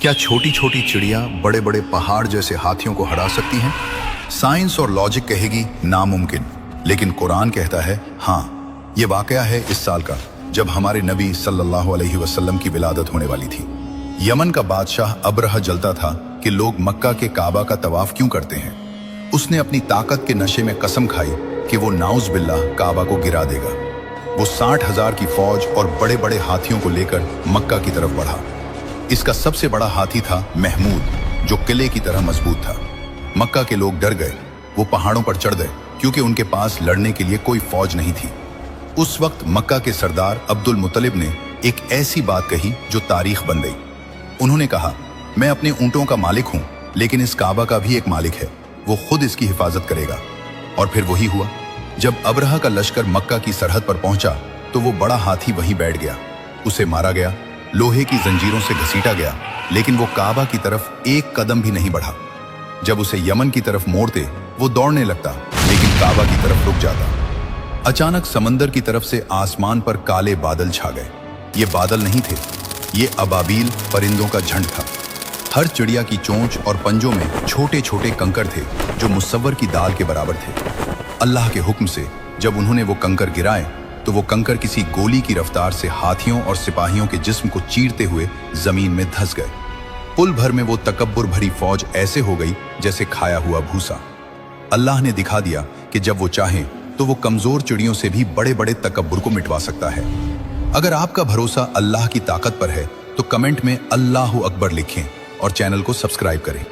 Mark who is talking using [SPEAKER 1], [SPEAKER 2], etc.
[SPEAKER 1] क्या छोटी छोटी चिड़िया बड़े बड़े पहाड़ जैसे हाथियों को हरा सकती हैं? साइंस और लॉजिक कहेगी नामुमकिन, लेकिन कुरान कहता है हाँ। ये वाकया है इस साल का, जब हमारे नबी सल्लल्लाहु अलैहि वसल्लम की विलादत होने वाली थी। यमन का बादशाह अबरहा जलता था कि लोग मक्का के काबा का तवाफ क्यों करते हैं। उसने अपनी ताकत के नशे में कसम खाई कि वो नाउज बिल्लाह काबा को गिरा देगा। वो 60,000 की फौज और बड़े बड़े हाथियों को लेकर मक्का की तरफ बढ़ा। इसका सबसे बड़ा हाथी था महमूद, जो किले की तरह मजबूत था। मक्का के लोग डर गए, वो पहाड़ों पर चढ़ गए क्योंकि उनके पास लड़ने के लिए कोई फौज नहीं थी। उस वक्त मक्का के सरदार अब्दुल मुत्तलिब ने एक ऐसी बात कही जो तारीख बन गई। उन्होंने कहा, मैं अपने ऊंटों का मालिक हूं, लेकिन इस काबा का भी एक मालिक है, वो खुद इसकी हिफाजत करेगा। और फिर वही हुआ। जब अबरहा का लश्कर मक्का की सरहद पर पहुंचा तो वो बड़ा हाथी वहीं बैठ गया। उसे मारा गया, लोहे की जंजीरों से घसीटा गया, लेकिन वो काबा की तरफ एक कदम भी नहीं बढ़ा। जब उसे यमन की तरफ मोड़ते वो दौड़ने लगता, लेकिन काबा की तरफ रुक जाता। अचानक समंदर की तरफ से आसमान पर काले बादल छा गए। ये बादल नहीं थे, ये अबाबील परिंदों का झुंड था। हर चिड़िया की चोंच और पंजों में छोटे छोटे कंकर थे जो मुसव्वर की दाल के बराबर थे। अल्लाह के हुक्म से जब उन्होंने वो कंकर गिराए तो वो कंकर किसी गोली की रफ्तार से हाथियों और सिपाहियों के जिस्म को चीरते हुए जमीन में धंस गए। पुल भर में वो तकब्बुर भरी फौज ऐसे हो गई जैसे खाया हुआ भूसा। अल्लाह ने दिखा दिया कि जब वो चाहे तो वो कमजोर चिड़ियों से भी बड़े बड़े तकब्बुर को मिटवा सकता है। अगर आपका भरोसा अल्लाह की ताकत पर है तो कमेंट में अल्लाहु अकबर लिखें और चैनल को सब्सक्राइब करें।